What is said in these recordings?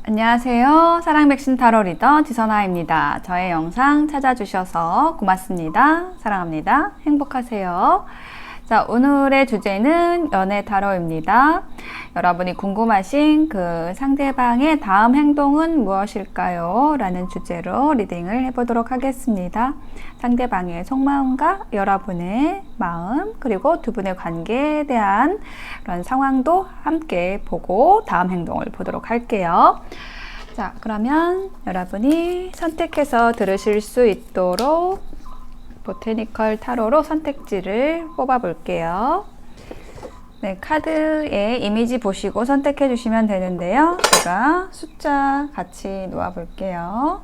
안녕하세요. 사랑백신 타로 리더 지선아입니다. 저의 영상 찾아주셔서 고맙습니다. 사랑합니다. 행복하세요. 자, 오늘의 주제는 연애 타로입니다. 여러분이 궁금하신 그 상대방의 다음 행동은 무엇일까요? 라는 주제로 리딩을 해보도록 하겠습니다. 상대방의 속마음과 여러분의 마음, 그리고 두 분의 관계에 대한 그런 상황도 함께 보고 다음 행동을 보도록 할게요. 자, 그러면 여러분이 선택해서 들으실 수 있도록 보테니컬 타로로 선택지를 뽑아 볼게요. 네, 카드의 이미지 보시고 선택해 주시면 되는데요. 제가 숫자 같이 놓아 볼게요.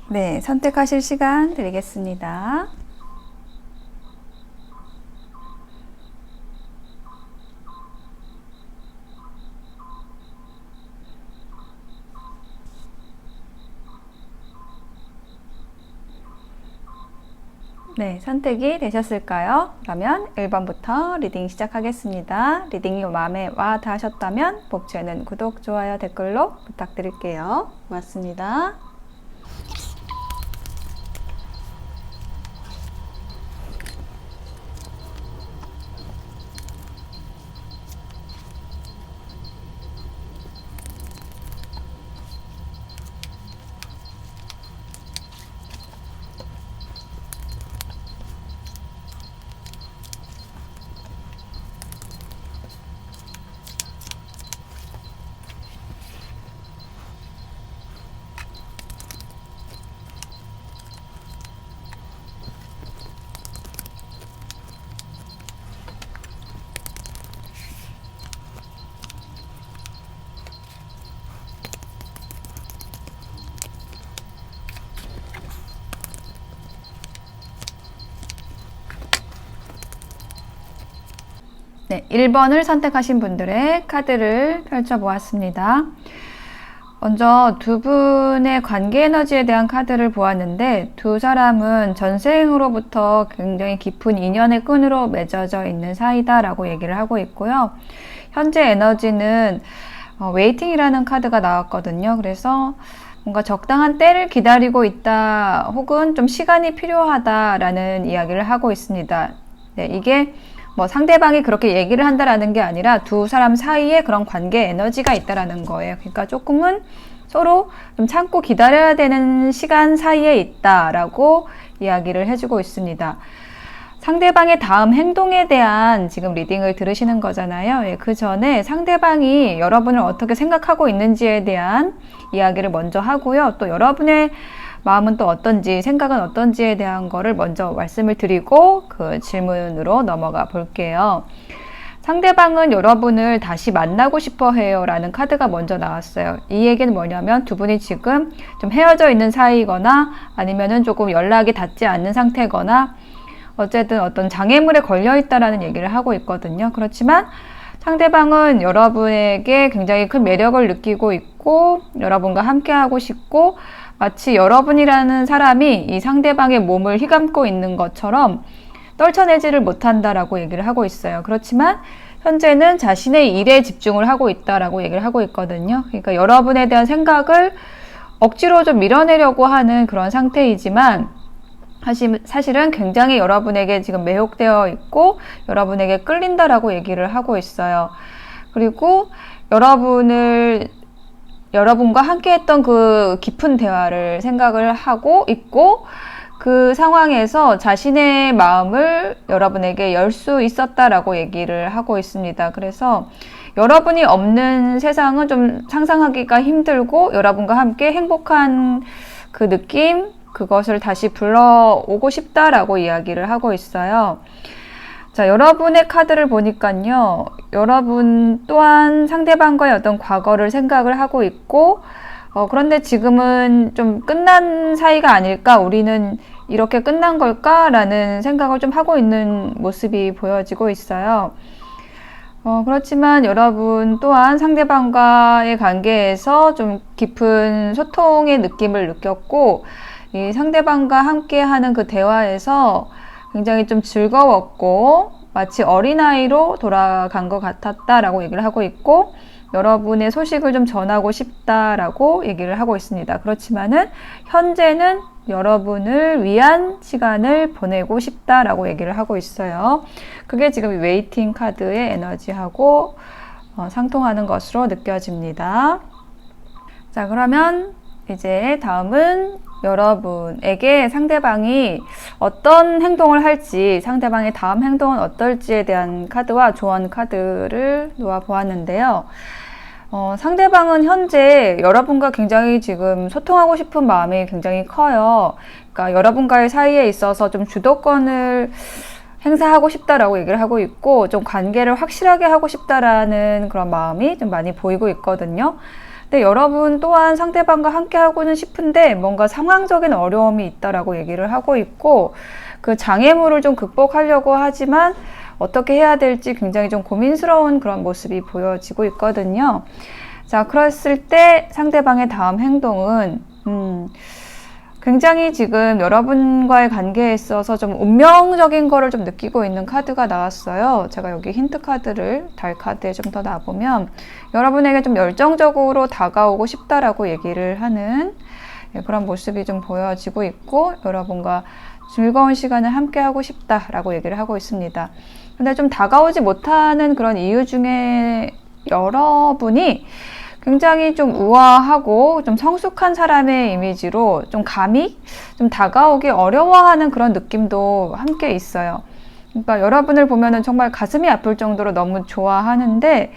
네, 선택하실 시간 드리겠습니다. 네, 선택이 되셨을까요? 그러면 1번부터 리딩 시작하겠습니다. 리딩이 마음에 와 닿으셨다면 복채는 구독, 좋아요, 댓글로 부탁드릴게요. 고맙습니다. 네, 1번을 선택하신 분들의 카드를 펼쳐보았습니다. 먼저 두 분의 관계 에너지에 대한 카드를 보았는데 두 사람은 전생으로부터 굉장히 깊은 인연의 끈으로 맺어져 있는 사이다라고 얘기를 하고 있고요. 현재 에너지는 웨이팅이라는 카드가 나왔거든요. 그래서 뭔가 적당한 때를 기다리고 있다 혹은 좀 시간이 필요하다라는 이야기를 하고 있습니다. 네, 이게 뭐 상대방이 그렇게 얘기를 한다라는 게 아니라 두 사람 사이에 그런 관계 에너지가 있다라는 거예요. 그러니까 조금은 서로 좀 참고 기다려야 되는 시간 사이에 있다라고 이야기를 해주고 있습니다. 상대방의 다음 행동에 대한 지금 리딩을 들으시는 거잖아요. 예, 그 전에 상대방이 여러분을 어떻게 생각하고 있는지에 대한 이야기를 먼저 하고요. 또 여러분의 마음은 또 어떤지, 생각은 어떤지에 대한 거를 먼저 말씀을 드리고 그 질문으로 넘어가 볼게요. 상대방은 여러분을 다시 만나고 싶어 해요 라는 카드가 먼저 나왔어요. 이 얘기는 뭐냐면 두 분이 지금 좀 헤어져 있는 사이거나 아니면은 조금 연락이 닿지 않는 상태거나 어쨌든 어떤 장애물에 걸려 있다라는 얘기를 하고 있거든요. 그렇지만 상대방은 여러분에게 굉장히 큰 매력을 느끼고 있고 여러분과 함께 하고 싶고 마치 여러분이라는 사람이 이 상대방의 몸을 휘감고 있는 것처럼 떨쳐내지를 못한다라고 얘기를 하고 있어요. 그렇지만 현재는 자신의 일에 집중을 하고 있다라고 얘기를 하고 있거든요. 그러니까 여러분에 대한 생각을 억지로 좀 밀어내려고 하는 그런 상태이지만 사실은 굉장히 여러분에게 지금 매혹되어 있고 여러분에게 끌린다라고 얘기를 하고 있어요. 그리고 여러분과 함께 했던 그 깊은 대화를 생각을 하고 있고 그 상황에서 자신의 마음을 여러분에게 열 수 있었다라고 얘기를 하고 있습니다. 그래서 여러분이 없는 세상은 좀 상상하기가 힘들고 여러분과 함께 행복한 그 느낌, 그것을 다시 불러오고 싶다라고 이야기를 하고 있어요. 자, 여러분의 카드를 보니까요. 여러분 또한 상대방과의 어떤 과거를 생각을 하고 있고 그런데 지금은 좀 끝난 사이가 아닐까? 우리는 이렇게 끝난 걸까? 라는 생각을 좀 하고 있는 모습이 보여지고 있어요. 그렇지만 여러분 또한 상대방과의 관계에서 좀 깊은 소통의 느낌을 느꼈고, 이 상대방과 함께 하는 그 대화에서 굉장히 좀 즐거웠고, 마치 어린아이로 돌아간 것 같았다라고 얘기를 하고 있고, 여러분의 소식을 좀 전하고 싶다라고 얘기를 하고 있습니다. 그렇지만은 현재는 여러분을 위한 시간을 보내고 싶다라고 얘기를 하고 있어요. 그게 지금 웨이팅 카드의 에너지하고 상통하는 것으로 느껴집니다. 자, 그러면 이제 다음은 여러분에게 상대방이 어떤 행동을 할지, 상대방의 다음 행동은 어떨지에 대한 카드와 조언 카드를 놓아 보았는데요. 상대방은 현재 여러분과 굉장히 지금 소통하고 싶은 마음이 굉장히 커요. 그러니까 여러분과의 사이에 있어서 좀 주도권을 행사하고 싶다라고 얘기를 하고 있고, 좀 관계를 확실하게 하고 싶다라는 그런 마음이 좀 많이 보이고 있거든요. 근데 여러분 또한 상대방과 함께 하고는 싶은데 뭔가 상황적인 어려움이 있다라고 얘기를 하고 있고, 그 장애물을 좀 극복하려고 하지만 어떻게 해야 될지 굉장히 좀 고민스러운 그런 모습이 보여지고 있거든요. 자, 그랬을 때 상대방의 다음 행동은 굉장히 지금 여러분과의 관계에 있어서 좀 운명적인 거를 좀 느끼고 있는 카드가 나왔어요. 제가 여기 힌트 카드를 달 카드에 좀 더 놔보면 여러분에게 좀 열정적으로 다가오고 싶다라고 얘기를 하는 그런 모습이 좀 보여지고 있고, 여러분과 즐거운 시간을 함께 하고 싶다라고 얘기를 하고 있습니다. 근데 좀 다가오지 못하는 그런 이유 중에 여러분이 굉장히 좀 우아하고 좀 성숙한 사람의 이미지로 좀 감히 좀 다가오기 어려워하는 그런 느낌도 함께 있어요. 그러니까 여러분을 보면은 정말 가슴이 아플 정도로 너무 좋아하는데,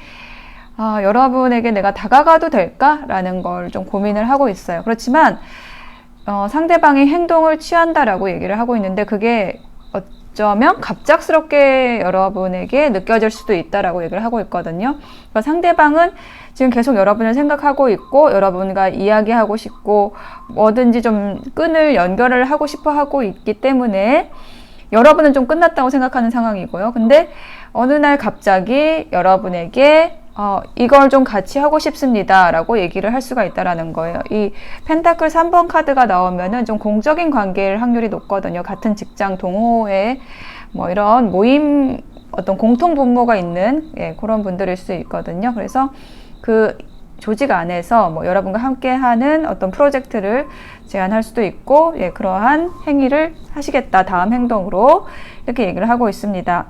여러분에게 내가 다가가도 될까라는 걸 좀 고민을 하고 있어요. 그렇지만 상대방이 행동을 취한다라고 얘기를 하고 있는데, 그게 어쩌면 갑작스럽게 여러분에게 느껴질 수도 있다라고 얘기를 하고 있거든요. 그러니까 상대방은 지금 계속 여러분을 생각하고 있고, 여러분과 이야기하고 싶고, 뭐든지 좀 끈을 연결을 하고 싶어 하고 있기 때문에 여러분은 좀 끝났다고 생각하는 상황이고요. 근데 어느 날 갑자기 여러분에게 이걸 좀 같이 하고 싶습니다 라고 얘기를 할 수가 있다라는 거예요. 이 펜타클 3번 카드가 나오면은 좀 공적인 관계일 확률이 높거든요. 같은 직장 동호회 뭐 이런 모임, 어떤 공통 분모가 있는 그런 분들일 수 있거든요. 그래서 그 조직 안에서 뭐 여러분과 함께 하는 어떤 프로젝트를 제안할 수도 있고, 그러한 행위를 하시겠다 다음 행동으로, 이렇게 얘기를 하고 있습니다.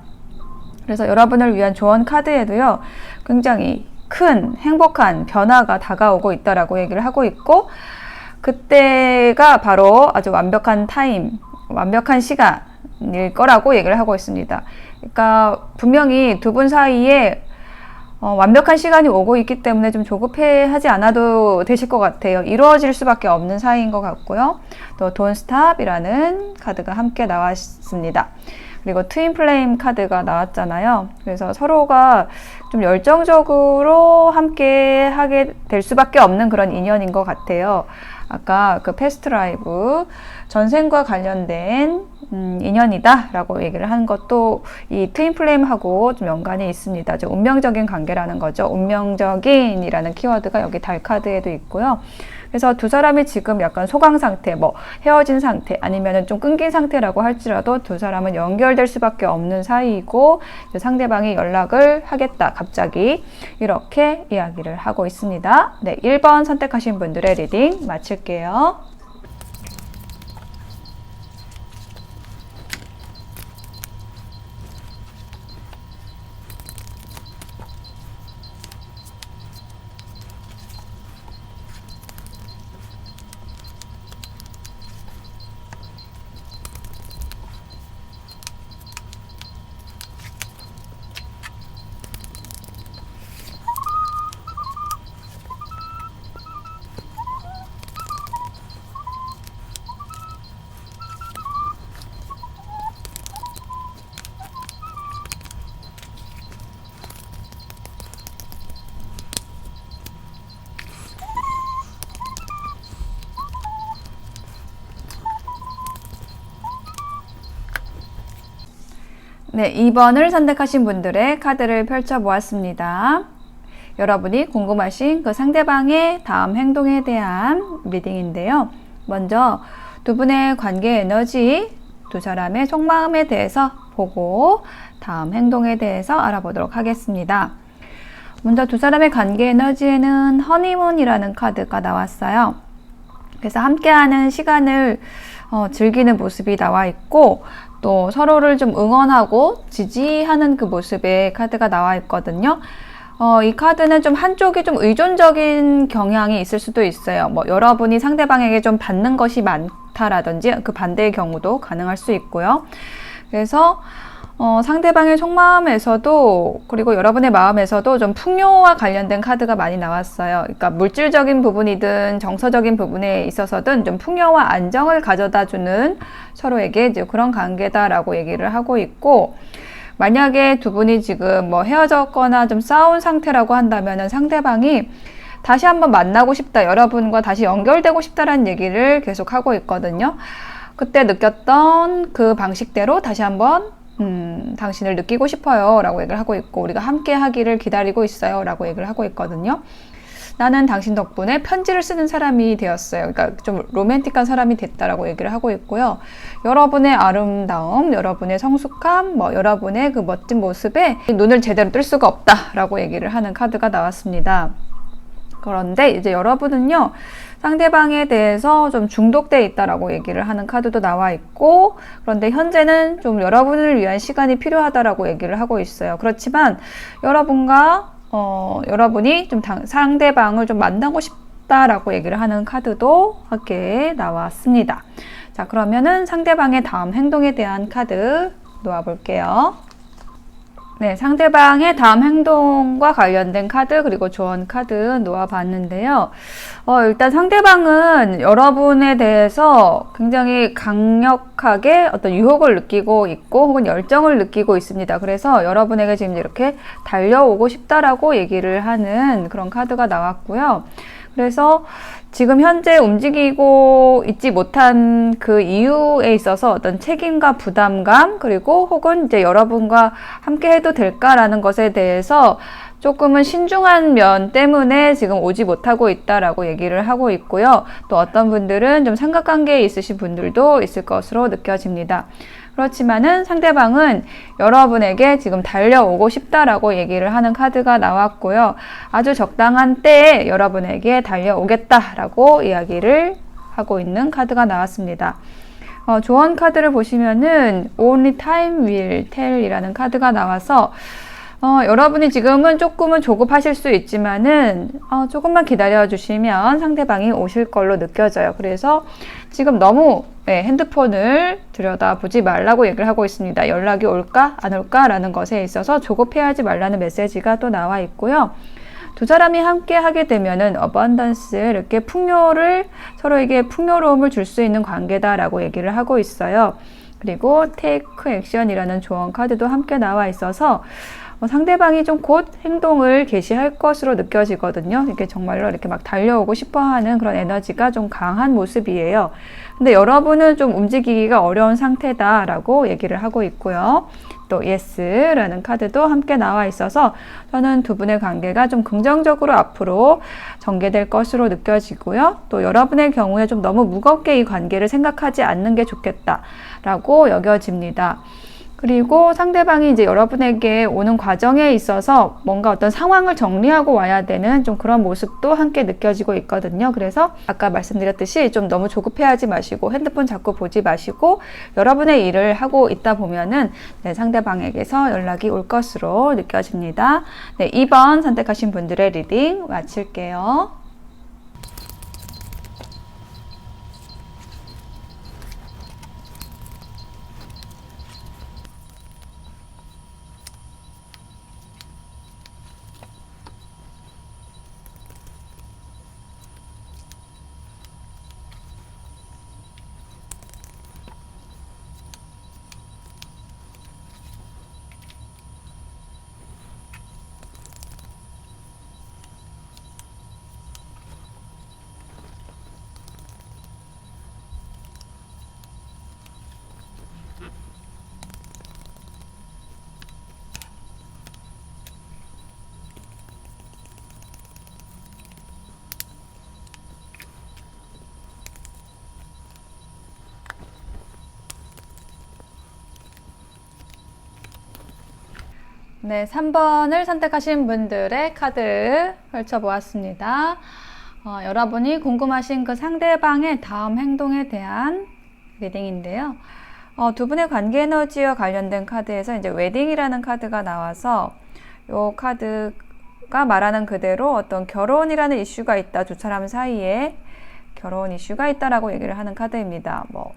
그래서 여러분을 위한 조언 카드에도요, 굉장히 큰 행복한 변화가 다가오고 있다라고 얘기를 하고 있고, 그때가 바로 아주 완벽한 타임, 완벽한 시간일 거라고 얘기를 하고 있습니다. 그러니까 분명히 두 분 사이에 완벽한 시간이 오고 있기 때문에 좀 조급해하지 않아도 되실 것 같아요. 이루어질 수밖에 없는 사이인 것 같고요. 또 Don't Stop이라는 카드가 함께 나왔습니다. 그리고 트윈 플레임 카드가 나왔잖아요. 그래서 서로가 좀 열정적으로 함께 하게 될 수밖에 없는 그런 인연인 것 같아요. 아까 그 패스트 라이브, 전생과 관련된 인연이다 라고 얘기를 한 것도 이 트윈 플레임하고 좀 연관이 있습니다. 좀 운명적인 관계라는 거죠. 운명적인 이라는 키워드가 여기 달 카드에도 있고요. 그래서 두 사람이 지금 약간 소강 상태, 뭐 헤어진 상태, 아니면은 좀 끊긴 상태라고 할지라도 두 사람은 연결될 수밖에 없는 사이이고, 상대방이 연락을 하겠다 갑자기, 이렇게 이야기를 하고 있습니다. 네, 1번 선택하신 분들의 리딩 마칠게요. 네, 2번을 선택하신 분들의 카드를 펼쳐보았습니다. 여러분이 궁금하신 그 상대방의 다음 행동에 대한 리딩인데요. 먼저 두 분의 관계 에너지, 두 사람의 속마음에 대해서 보고 다음 행동에 대해서 알아보도록 하겠습니다. 먼저 두 사람의 관계 에너지에는 허니문이라는 카드가 나왔어요. 그래서 함께하는 시간을 즐기는 모습이 나와 있고, 또 서로를 좀 응원하고 지지하는 그 모습의 카드가 나와 있거든요. 이 카드는 좀 한쪽이 좀 의존적인 경향이 있을 수도 있어요. 뭐 여러분이 상대방에게 좀 받는 것이 많다라든지 그 반대의 경우도 가능할 수 있고요. 그래서 상대방의 속마음에서도, 그리고 여러분의 마음에서도 좀 풍요와 관련된 카드가 많이 나왔어요. 그러니까 물질적인 부분이든 정서적인 부분에 있어서든 좀 풍요와 안정을 가져다 주는 서로에게 이제 그런 관계다라고 얘기를 하고 있고, 만약에 두 분이 지금 뭐 헤어졌거나 좀 싸운 상태라고 한다면은 상대방이 다시 한번 만나고 싶다, 여러분과 다시 연결되고 싶다라는 얘기를 계속 하고 있거든요. 그때 느꼈던 그 방식대로 다시 한번 당신을 느끼고 싶어요 라고 얘기를 하고 있고, 우리가 함께 하기를 기다리고 있어요 라고 얘기를 하고 있거든요. 나는 당신 덕분에 편지를 쓰는 사람이 되었어요. 그러니까 좀 로맨틱한 사람이 됐다라고 얘기를 하고 있고요. 여러분의 아름다움, 여러분의 성숙함, 뭐 여러분의 그 멋진 모습에 눈을 제대로 뜰 수가 없다라고 얘기를 하는 카드가 나왔습니다. 그런데 이제 여러분은요, 상대방에 대해서 좀 중독돼 있다라고 얘기를 하는 카드도 나와 있고, 그런데 현재는 좀 여러분을 위한 시간이 필요하다라고 얘기를 하고 있어요. 그렇지만 여러분이 좀 상대방을 좀 만나고 싶다라고 얘기를 하는 카드도 함께 나왔습니다. 자, 그러면은 상대방의 다음 행동에 대한 카드 놓아볼게요. 네, 상대방의 다음 행동과 관련된 카드, 그리고 조언 카드 놓아봤는데요. 일단 상대방은 여러분에 대해서 굉장히 강력하게 어떤 유혹을 느끼고 있고, 혹은 열정을 느끼고 있습니다. 그래서 여러분에게 지금 이렇게 달려오고 싶다라고 얘기를 하는 그런 카드가 나왔고요. 그래서 지금 현재 움직이고 있지 못한 그 이유에 있어서 어떤 책임과 부담감, 그리고 혹은 이제 여러분과 함께 해도 될까라는 것에 대해서 조금은 신중한 면 때문에 지금 오지 못하고 있다라고 얘기를 하고 있고요. 또 어떤 분들은 좀 삼각관계에 있으신 분들도 있을 것으로 느껴집니다. 그렇지만은 상대방은 여러분에게 지금 달려오고 싶다라고 얘기를 하는 카드가 나왔고요. 아주 적당한 때에 여러분에게 달려오겠다라고 이야기를 하고 있는 카드가 나왔습니다. 조언 카드를 보시면은 Only Time Will Tell 이라는 카드가 나와서 여러분이 지금은 조금은 조급하실 수 있지만은 조금만 기다려 주시면 상대방이 오실 걸로 느껴져요. 그래서 지금 너무 핸드폰을 들여다보지 말라고 얘기를 하고 있습니다. 연락이 올까 안 올까 라는 것에 있어서 조급해하지 말라는 메시지가 또 나와 있고요. 두 사람이 함께 하게 되면은 어번던스, 이렇게 서로에게 풍요로움을 줄 수 있는 관계다라고 얘기를 하고 있어요. 그리고 테이크 액션이라는 조언 카드도 함께 나와 있어서 상대방이 좀 곧 행동을 개시할 것으로 느껴지거든요. 이게 정말로 이렇게 막 달려오고 싶어 하는 그런 에너지가 좀 강한 모습이에요. 근데 여러분은 좀 움직이기가 어려운 상태다라고 얘기를 하고 있고요. 또 Yes라는 카드도 함께 나와 있어서 저는 두 분의 관계가 좀 긍정적으로 앞으로 전개될 것으로 느껴지고요. 또 여러분의 경우에 좀 너무 무겁게 이 관계를 생각하지 않는 게 좋겠다라고 여겨집니다. 그리고 상대방이 이제 여러분에게 오는 과정에 있어서 뭔가 어떤 상황을 정리하고 와야 되는 좀 그런 모습도 함께 느껴지고 있거든요. 그래서 아까 말씀드렸듯이 좀 너무 조급해하지 마시고 핸드폰 자꾸 보지 마시고 여러분의 일을 하고 있다 보면은 상대방에게서 연락이 올 것으로 느껴집니다. 네, 2번 선택하신 분들의 리딩 마칠게요. 네, 3번을 선택하신 분들의 카드 펼쳐보았습니다. 여러분이 궁금하신 그 상대방의 다음 행동에 대한 리딩인데요. 두 분의 관계 에너지와 관련된 카드에서 이제 웨딩이라는 카드가 나와서 이 카드가 말하는 그대로 어떤 결혼이라는 이슈가 있다. 두 사람 사이에 결혼 이슈가 있다라고 얘기를 하는 카드입니다. 뭐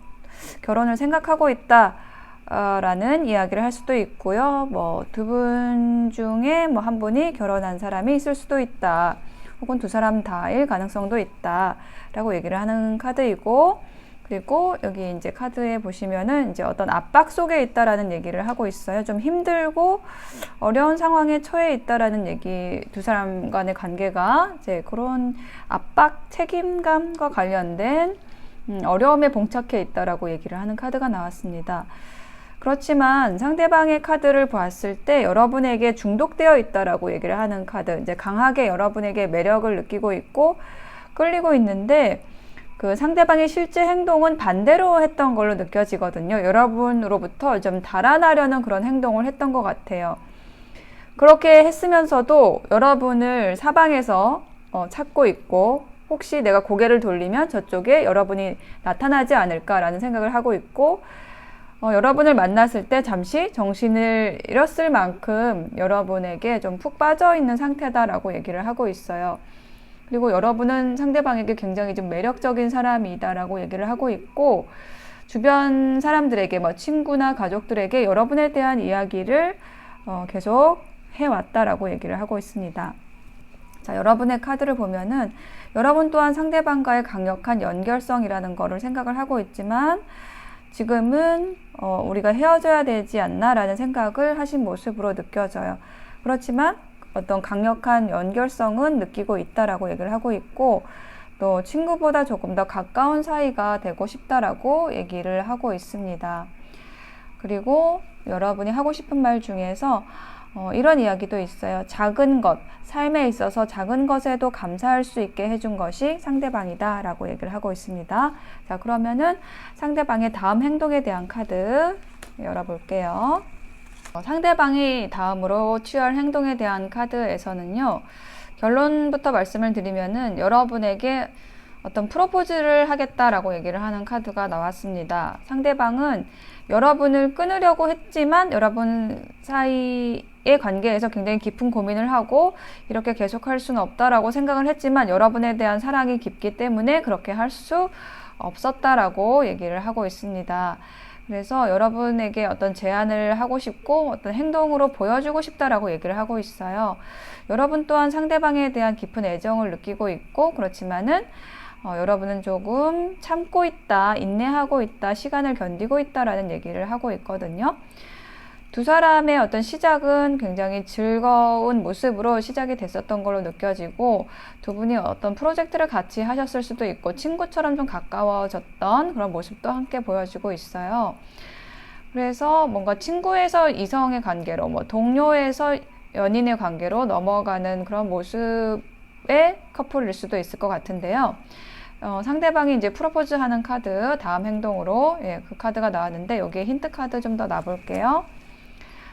결혼을 생각하고 있다. 라는 이야기를 할 수도 있고요. 뭐 두 분 중에 뭐 한 분이 결혼한 사람이 있을 수도 있다. 혹은 두 사람 다일 가능성도 있다. 라고 얘기를 하는 카드이고, 그리고 여기 이제 카드에 보시면은 이제 어떤 압박 속에 있다라는 얘기를 하고 있어요. 좀 힘들고 어려운 상황에 처해 있다라는 얘기, 두 사람 간의 관계가 이제 그런 압박, 책임감과 관련된 어려움에 봉착해 있다라고 얘기를 하는 카드가 나왔습니다. 그렇지만 상대방의 카드를 봤을 때 여러분에게 중독되어 있다라고 얘기를 하는 카드, 이제 강하게 여러분에게 매력을 느끼고 있고 끌리고 있는데 그 상대방의 실제 행동은 반대로 했던 걸로 느껴지거든요. 여러분으로부터 좀 달아나려는 그런 행동을 했던 것 같아요. 그렇게 했으면서도 여러분을 사방에서 찾고 있고 혹시 내가 고개를 돌리면 저쪽에 여러분이 나타나지 않을까라는 생각을 하고 있고 여러분을 만났을 때 잠시 정신을 잃었을 만큼 여러분에게 좀 푹 빠져 있는 상태다라고 얘기를 하고 있어요. 그리고 여러분은 상대방에게 굉장히 좀 매력적인 사람이다라고 얘기를 하고 있고 주변 사람들에게 뭐 친구나 가족들에게 여러분에 대한 이야기를 계속 해왔다라고 얘기를 하고 있습니다. 자, 여러분의 카드를 보면은 여러분 또한 상대방과의 강력한 연결성이라는 거를 생각을 하고 있지만 지금은 우리가 헤어져야 되지 않나라는 생각을 하신 모습으로 느껴져요. 그렇지만 어떤 강력한 연결성은 느끼고 있다라고 얘기를 하고 있고 또 친구보다 조금 더 가까운 사이가 되고 싶다라고 얘기를 하고 있습니다. 그리고 여러분이 하고 싶은 말 중에서 이런 이야기도 있어요. 작은 것, 삶에 있어서 작은 것에도 감사할 수 있게 해준 것이 상대방이다 라고 얘기를 하고 있습니다. 자, 그러면은 상대방의 다음 행동에 대한 카드 열어볼게요. 상대방이 다음으로 취할 행동에 대한 카드에서는요, 결론부터 말씀을 드리면은 여러분에게 어떤 프로포즈를 하겠다라고 얘기를 하는 카드가 나왔습니다. 상대방은 여러분을 끊으려고 했지만 여러분 사이의 관계에서 굉장히 깊은 고민을 하고 이렇게 계속할 수는 없다라고 생각을 했지만 여러분에 대한 사랑이 깊기 때문에 그렇게 할 수 없었다라고 얘기를 하고 있습니다. 그래서 여러분에게 어떤 제안을 하고 싶고 어떤 행동으로 보여주고 싶다라고 얘기를 하고 있어요. 여러분 또한 상대방에 대한 깊은 애정을 느끼고 있고 그렇지만은 여러분은 조금 참고 있다, 인내하고 있다, 시간을 견디고 있다라는 얘기를 하고 있거든요. 두 사람의 어떤 시작은 굉장히 즐거운 모습으로 시작이 됐었던 걸로 느껴지고 두 분이 어떤 프로젝트를 같이 하셨을 수도 있고 친구처럼 좀 가까워졌던 그런 모습도 함께 보여주고 있어요. 그래서 뭔가 친구에서 이성의 관계로 뭐 동료에서 연인의 관계로 넘어가는 그런 모습의 커플일 수도 있을 것 같은데요. 상대방이 이제 프로포즈 하는 카드 다음 행동으로 그 카드가 나왔는데 여기에 힌트 카드 좀 더 놔볼게요.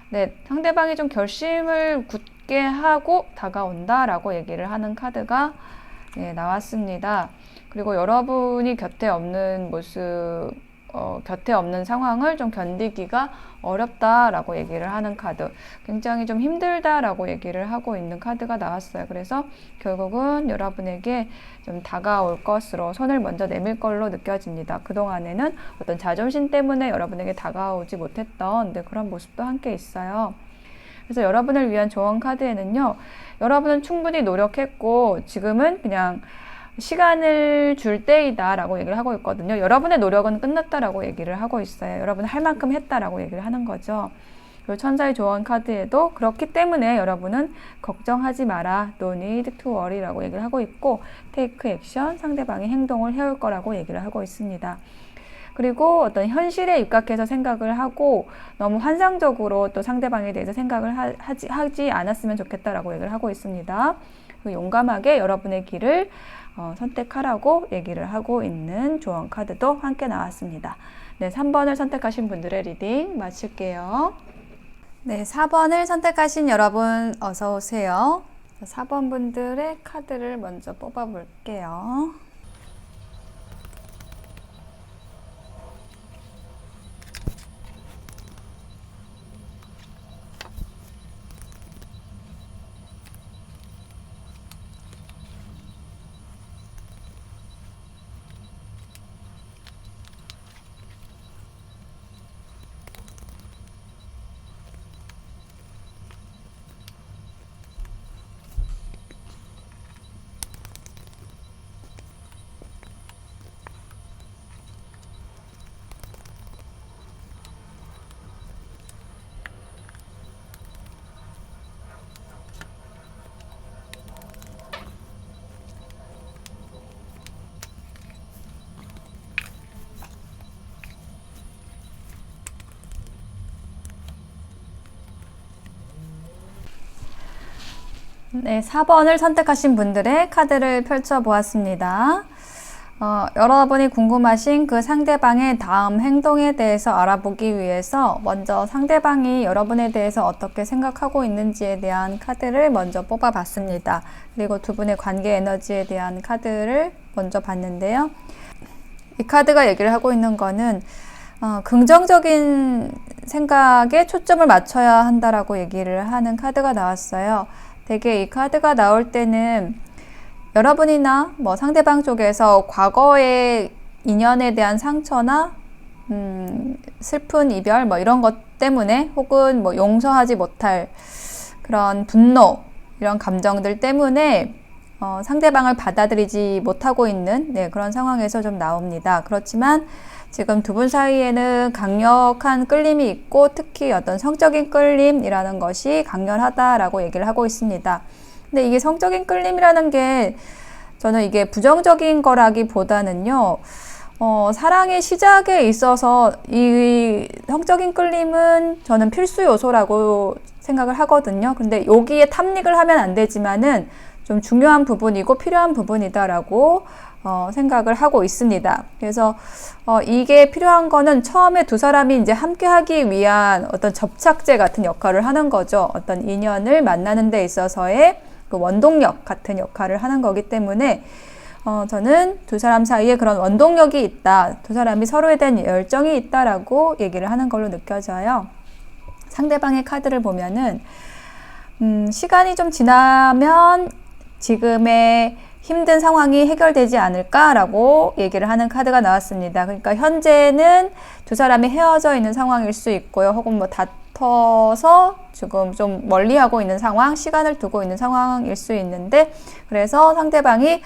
네, 상대방이 좀 결심을 굳게 하고 다가온다라고 얘기를 하는 카드가 나왔습니다. 그리고 여러분이 곁에 없는 모습, 곁에 없는 상황을 좀 견디기가 어렵다라고 얘기를 하는 카드. 굉장히 좀 힘들다라고 얘기를 하고 있는 카드가 나왔어요. 그래서 결국은 여러분에게 좀 다가올 것으로 손을 먼저 내밀 걸로 느껴집니다. 그동안에는 어떤 자존심 때문에 여러분에게 다가오지 못했던 그런 모습도 함께 있어요. 그래서 여러분을 위한 조언 카드에는요, 여러분은 충분히 노력했고 지금은 그냥 시간을 줄 때이다 라고 얘기를 하고 있거든요. 여러분의 노력은 끝났다라고 얘기를 하고 있어요. 여러분은 할 만큼 했다라고 얘기를 하는 거죠. 그리고 천사의 조언 카드에도 그렇기 때문에 여러분은 걱정하지 마라, no need to worry 라고 얘기를 하고 있고 take action, 상대방이 행동을 해올 거라고 얘기를 하고 있습니다. 그리고 어떤 현실에 입각해서 생각을 하고 너무 환상적으로 또 상대방에 대해서 생각을 하지 않았으면 좋겠다라고 얘기를 하고 있습니다. 용감하게 여러분의 길을 선택하라고 얘기를 하고 있는 조언 카드도 함께 나왔습니다. 네, 3번을 선택하신 분들의 리딩 마칠게요. 네, 4번을 선택하신 여러분 어서 오세요. 4번 분들의 카드를 먼저 뽑아 볼게요. 네, 4번을 선택하신 분들의 카드를 펼쳐보았습니다. 여러분이 궁금하신 그 상대방의 다음 행동에 대해서 알아보기 위해서 먼저 상대방이 여러분에 대해서 어떻게 생각하고 있는지에 대한 카드를 먼저 뽑아봤습니다. 그리고 두 분의 관계 에너지에 대한 카드를 먼저 봤는데요. 이 카드가 얘기를 하고 있는 거는 긍정적인 생각에 초점을 맞춰야 한다라고 얘기를 하는 카드가 나왔어요. 되게 이 카드가 나올 때는 여러분이나 뭐 상대방 쪽에서 과거의 인연에 대한 상처나 슬픈 이별 뭐 이런 것 때문에 혹은 뭐 용서하지 못할 그런 분노 이런 감정들 때문에 상대방을 받아들이지 못하고 있는 그런 상황에서 좀 나옵니다. 그렇지만 지금 두 분 사이에는 강력한 끌림이 있고 특히 어떤 성적인 끌림이라는 것이 강렬하다라고 얘기를 하고 있습니다. 근데 이게 성적인 끌림이라는 게 저는 이게 부정적인 거라기보다는요, 사랑의 시작에 있어서 이 성적인 끌림은 저는 필수 요소라고 생각을 하거든요. 근데 여기에 탐닉을 하면 안 되지만은 좀 중요한 부분이고 필요한 부분이다라고 생각을 하고 있습니다. 그래서 이게 필요한 거는 처음에 두 사람이 이제 함께 하기 위한 어떤 접착제 같은 역할을 하는 거죠. 어떤 인연을 만나는 데 있어서의 그 원동력 같은 역할을 하는 거기 때문에 저는 두 사람 사이에 그런 원동력이 있다. 두 사람이 서로에 대한 열정이 있다라고 얘기를 하는 걸로 느껴져요. 상대방의 카드를 보면은 시간이 좀 지나면 지금의 힘든 상황이 해결되지 않을까라고 얘기를 하는 카드가 나왔습니다. 그러니까 현재는 두 사람이 헤어져 있는 상황일 수 있고요. 혹은 뭐 다퉈서 지금 좀 멀리하고 있는 상황, 시간을 두고 있는 상황일 수 있는데 그래서 상대방이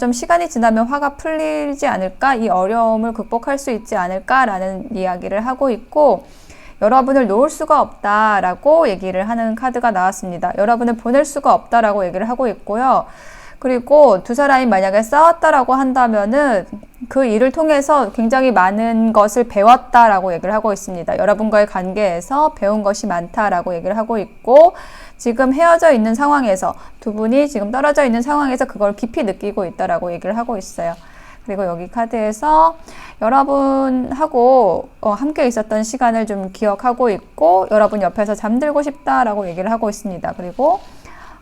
좀 시간이 지나면 화가 풀리지 않을까? 이 어려움을 극복할 수 있지 않을까라는 이야기를 하고 있고 여러분을 놓을 수가 없다라고 얘기를 하는 카드가 나왔습니다. 여러분을 보낼 수가 없다라고 얘기를 하고 있고요. 그리고 두 사람이 만약에 싸웠다라고 한다면은 그 일을 통해서 굉장히 많은 것을 배웠다라고 얘기를 하고 있습니다. 여러분과의 관계에서 배운 것이 많다라고 얘기를 하고 있고 지금 헤어져 있는 상황에서 두 분이 지금 떨어져 있는 상황에서 그걸 깊이 느끼고 있다라고 얘기를 하고 있어요. 그리고 여기 카드에서 여러분하고 함께 있었던 시간을 좀 기억하고 있고 여러분 옆에서 잠들고 싶다라고 얘기를 하고 있습니다. 그리고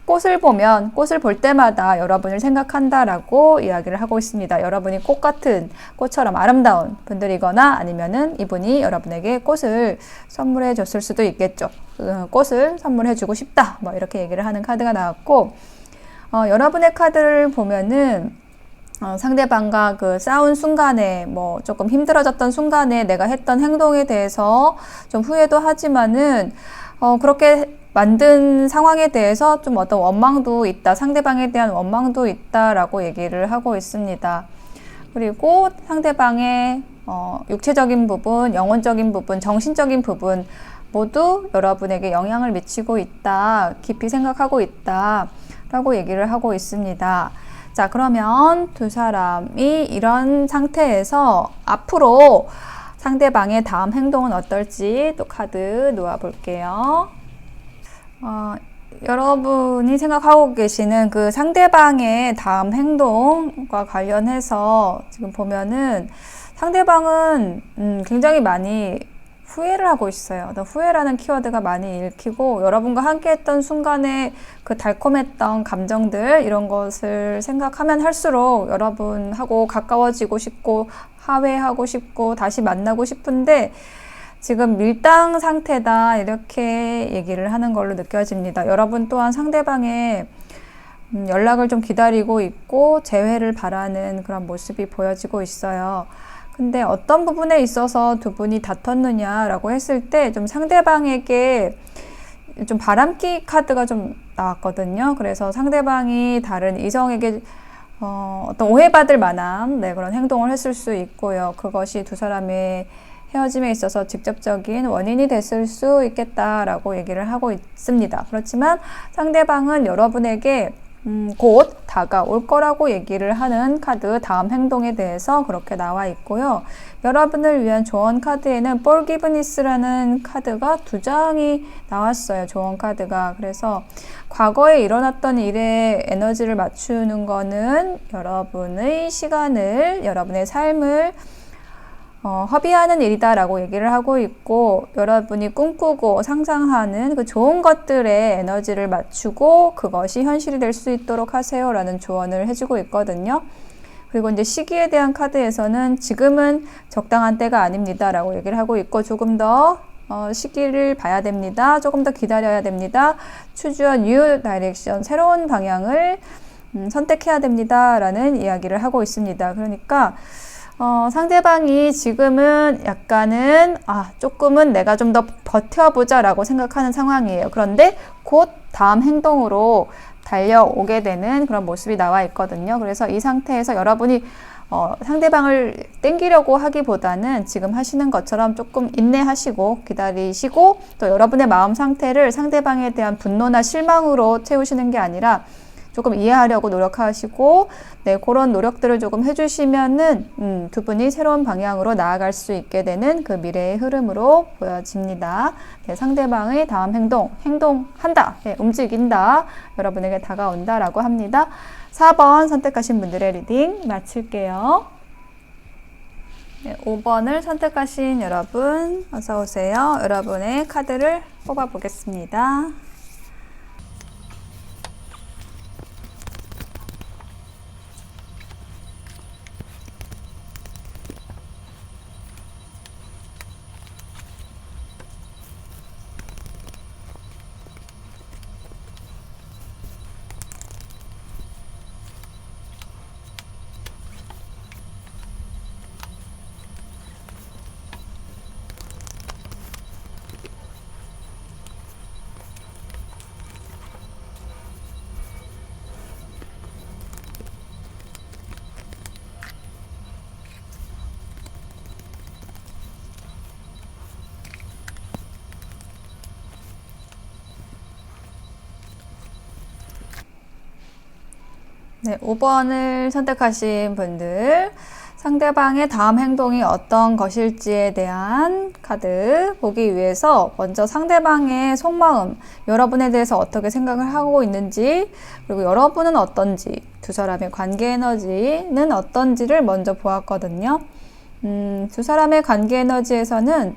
꽃을 보면 꽃을 볼 때마다 여러분을 생각한다라고 이야기를 하고 있습니다. 여러분이 꽃 같은 꽃처럼 아름다운 분들이거나 아니면은 이분이 여러분에게 꽃을 선물해 줬을 수도 있겠죠. 꽃을 선물해 주고 싶다. 뭐 이렇게 얘기를 하는 카드가 나왔고 여러분의 카드를 보면은 상대방과 그 싸운 순간에 뭐 조금 힘들어졌던 순간에 내가 했던 행동에 대해서 좀 후회도 하지만은 그렇게 만든 상황에 대해서 좀 어떤 원망도 있다. 상대방에 대한 원망도 있다라고 얘기를 하고 있습니다. 그리고 상대방의 육체적인 부분, 영혼적인 부분, 정신적인 부분 모두 여러분에게 영향을 미치고 있다. 깊이 생각하고 있다. 라고 얘기를 하고 있습니다. 자, 그러면 두 사람이 이런 상태에서 앞으로 상대방의 다음 행동은 어떨지 또 카드 놓아 볼게요. 여러분이 생각하고 계시는 그 상대방의 다음 행동과 관련해서 지금 보면은 상대방은 굉장히 많이 후회를 하고 있어요. 후회라는 키워드가 많이 읽히고 여러분과 함께 했던 순간에 그 달콤했던 감정들 이런 것을 생각하면 할수록 여러분하고 가까워지고 싶고 화해하고 싶고 다시 만나고 싶은데 지금 밀당 상태다 이렇게 얘기를 하는 걸로 느껴집니다. 여러분 또한 상대방의 연락을 좀 기다리고 있고 재회를 바라는 그런 모습이 보여지고 있어요. 근데 어떤 부분에 있어서 두 분이 다퉜느냐라고 했을 때 좀 상대방에게 좀 바람기 카드가 좀 나왔거든요. 그래서 상대방이 다른 이성에게 어떤 오해받을 만한 그런 행동을 했을 수 있고요. 그것이 두 사람의 헤어짐에 있어서 직접적인 원인이 됐을 수 있겠다라고 얘기를 하고 있습니다. 그렇지만 상대방은 여러분에게 곧 다가올 거라고 얘기를 하는 카드 다음 행동에 대해서 그렇게 나와 있고요. 여러분을 위한 조언 카드에는 Forgiveness라는 카드가 2장이 나왔어요. 조언 카드가. 그래서 과거에 일어났던 일에 에너지를 맞추는 거는 여러분의 시간을, 여러분의 삶을 허비하는 일이다라고 얘기를 하고 있고 여러분이 꿈꾸고 상상하는 그 좋은 것들에 에너지를 맞추고 그것이 현실이 될 수 있도록 하세요라는 조언을 해주고 있거든요. 그리고 이제 시기에 대한 카드에서는 지금은 적당한 때가 아닙니다라고 얘기를 하고 있고 조금 더 시기를 봐야 됩니다. 조금 더 기다려야 됩니다. Choose a new direction, 새로운 방향을 선택해야 됩니다라는 이야기를 하고 있습니다. 그러니까 상대방이 지금은 약간은 조금은 내가 좀 더 버텨보자 라고 생각하는 상황이에요. 그런데 곧 다음 행동으로 달려오게 되는 그런 모습이 나와 있거든요. 그래서 이 상태에서 여러분이 상대방을 땡기려고 하기보다는 지금 하시는 것처럼 조금 인내하시고 기다리시고 또 여러분의 마음 상태를 상대방에 대한 분노나 실망으로 채우시는 게 아니라 조금 이해하려고 노력하시고 그런 노력들을 조금 해주시면은 두 분이 새로운 방향으로 나아갈 수 있게 되는 그 미래의 흐름으로 보여집니다. 상대방의 다음 행동한다, 움직인다, 여러분에게 다가온다라고 합니다. 4번 선택하신 분들의 리딩 마칠게요. 5번을 선택하신 여러분 어서 오세요. 여러분의 카드를 뽑아 보겠습니다. 네, 5번을 선택하신 분들 상대방의 다음 행동이 어떤 것일지에 대한 카드 보기 위해서 먼저 상대방의 속마음, 여러분에 대해서 어떻게 생각을 하고 있는지 그리고 여러분은 어떤지 두 사람의 관계 에너지는 어떤지를 먼저 보았거든요. 두 사람의 관계 에너지에서는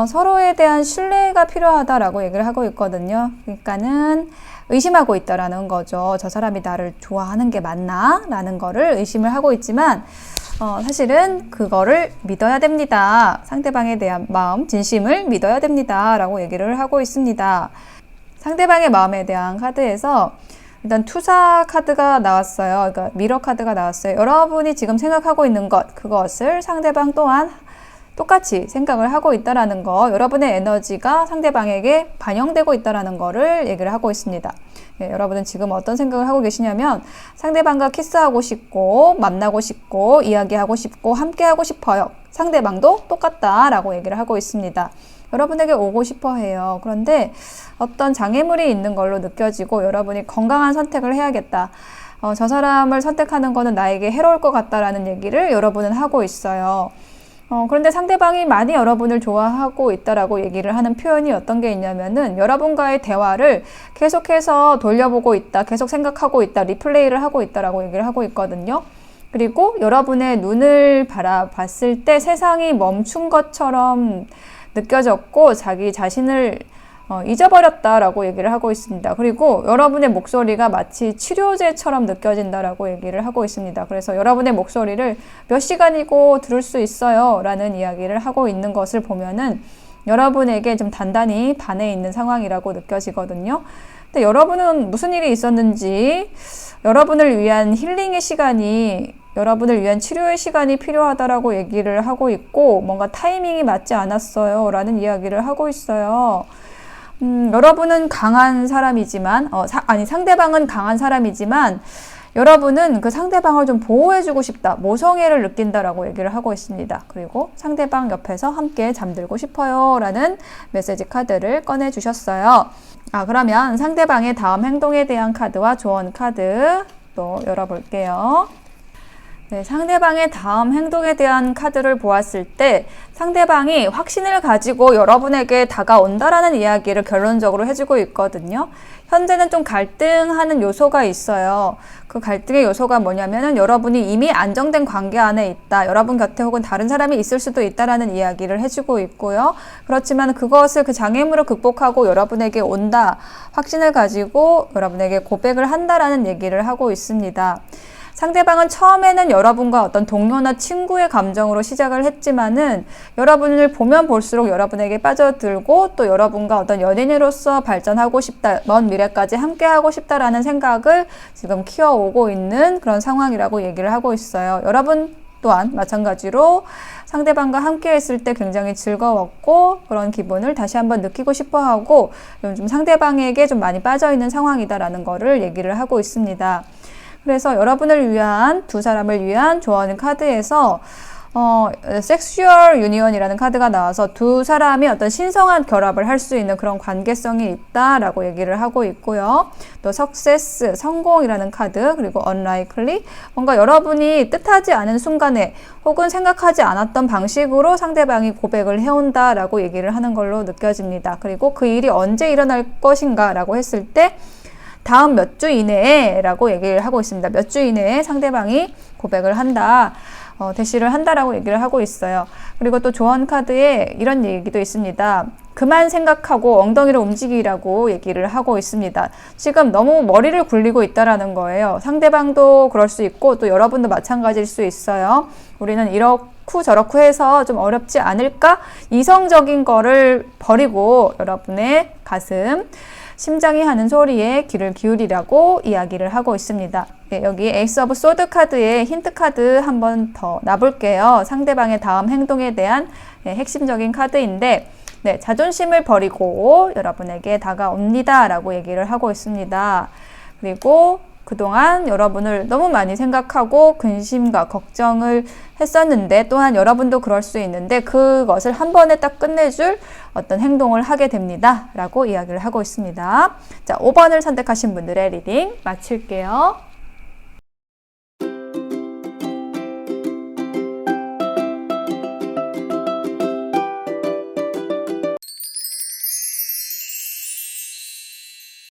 서로에 대한 신뢰가 필요하다라고 얘기를 하고 있거든요. 그러니까는 의심하고 있다라는 거죠. 저 사람이 나를 좋아하는 게 맞나? 라는 거를 의심을 하고 있지만 사실은 그거를 믿어야 됩니다. 상대방에 대한 마음, 진심을 믿어야 됩니다. 라고 얘기를 하고 있습니다. 상대방의 마음에 대한 카드에서 일단 투사 카드가 나왔어요. 그러니까 미러 카드가 나왔어요. 여러분이 지금 생각하고 있는 것, 그것을 상대방 또한 똑같이 생각을 하고 있다라는 거, 여러분의 에너지가 상대방에게 반영되고 있다라는 거를 얘기를 하고 있습니다. 여러분은 지금 어떤 생각을 하고 계시냐면 상대방과 키스하고 싶고 만나고 싶고 이야기하고 싶고 함께하고 싶어요. 상대방도 똑같다라고 얘기를 하고 있습니다. 여러분에게 오고 싶어 해요. 그런데 어떤 장애물이 있는 걸로 느껴지고 여러분이 건강한 선택을 해야겠다. 저 사람을 선택하는 거는 나에게 해로울 것 같다라는 얘기를 여러분은 하고 있어요. 그런데 상대방이 많이 여러분을 좋아하고 있다라고 얘기를 하는 표현이 어떤 게 있냐면은 여러분과의 대화를 계속해서 돌려보고 있다, 계속 생각하고 있다, 리플레이를 하고 있다라고 얘기를 하고 있거든요. 그리고 여러분의 눈을 바라봤을 때 세상이 멈춘 것처럼 느껴졌고 자기 자신을 잊어버렸다라고 얘기를 하고 있습니다. 그리고 여러분의 목소리가 마치 치료제처럼 느껴진다라고 얘기를 하고 있습니다. 그래서 여러분의 목소리를 몇 시간이고 들을 수 있어요 라는 이야기를 하고 있는 것을 보면은 여러분에게 좀 단단히 반해 있는 상황이라고 느껴지거든요. 근데 여러분은 무슨 일이 있었는지, 여러분을 위한 힐링의 시간이, 여러분을 위한 치료의 시간이 필요하다라고 얘기를 하고 있고, 뭔가 타이밍이 맞지 않았어요 라는 이야기를 하고 있어요. 여러분은 강한 사람이지만, 상대방은 강한 사람이지만, 여러분은 그 상대방을 좀 보호해주고 싶다, 모성애를 느낀다라고 얘기를 하고 있습니다. 그리고 상대방 옆에서 함께 잠들고 싶어요 라는 메시지 카드를 꺼내주셨어요. 그러면 상대방의 다음 행동에 대한 카드와 조언 카드 또 열어볼게요. 네, 상대방의 다음 행동에 대한 카드를 보았을 때 상대방이 확신을 가지고 여러분에게 다가온다라는 이야기를 결론적으로 해주고 있거든요. 현재는 좀 갈등하는 요소가 있어요. 그 갈등의 요소가 뭐냐면은 여러분이 이미 안정된 관계 안에 있다. 여러분 곁에 혹은 다른 사람이 있을 수도 있다라는 이야기를 해주고 있고요. 그렇지만 그것을 그 장애물을 극복하고 여러분에게 온다. 확신을 가지고 여러분에게 고백을 한다라는 얘기를 하고 있습니다. 상대방은 처음에는 여러분과 어떤 동료나 친구의 감정으로 시작을 했지만은 여러분을 보면 볼수록 여러분에게 빠져들고 또 여러분과 어떤 연인으로서 발전하고 싶다, 먼 미래까지 함께하고 싶다라는 생각을 지금 키워오고 있는 그런 상황이라고 얘기를 하고 있어요. 여러분 또한 마찬가지로 상대방과 함께 했을 때 굉장히 즐거웠고 그런 기분을 다시 한번 느끼고 싶어 하고 좀 상대방에게 좀 많이 빠져있는 상황이다라는 거를 얘기를 하고 있습니다. 그래서 여러분을 위한, 두 사람을 위한 조언 카드에서 섹슈얼 유니언이라는 카드가 나와서 두 사람이 어떤 신성한 결합을 할 수 있는 그런 관계성이 있다라고 얘기를 하고 있고요. 또 석세스, 성공이라는 카드, 그리고 unlikely, 뭔가 여러분이 뜻하지 않은 순간에 혹은 생각하지 않았던 방식으로 상대방이 고백을 해온다라고 얘기를 하는 걸로 느껴집니다. 그리고 그 일이 언제 일어날 것인가 라고 했을 때 다음 몇 주 이내에 라고 얘기를 하고 있습니다. 몇 주 이내에 상대방이 고백을 한다, 대시를 한다라고 얘기를 하고 있어요. 그리고 또 조언 카드에 이런 얘기도 있습니다. 그만 생각하고 엉덩이를 움직이라고 얘기를 하고 있습니다. 지금 너무 머리를 굴리고 있다라는 거예요. 상대방도 그럴 수 있고 또 여러분도 마찬가지일 수 있어요. 우리는 이렇고 저렇고 해서 좀 어렵지 않을까? 이성적인 거를 버리고 여러분의 가슴, 심장이 하는 소리에 귀를 기울이라고 이야기를 하고 있습니다. 네, 여기 에이스 오브 소드 카드에 힌트 카드 한 번 더 놔볼게요. 상대방의 다음 행동에 대한 핵심적인 카드인데 네, 자존심을 버리고 여러분에게 다가옵니다 라고 얘기를 하고 있습니다. 그리고 그동안 여러분을 너무 많이 생각하고 근심과 걱정을 했었는데 또한 여러분도 그럴 수 있는데 그것을 한 번에 딱 끝내줄 어떤 행동을 하게 됩니다 라고 이야기를 하고 있습니다. 자, 5번을 선택하신 분들의 리딩 마칠게요.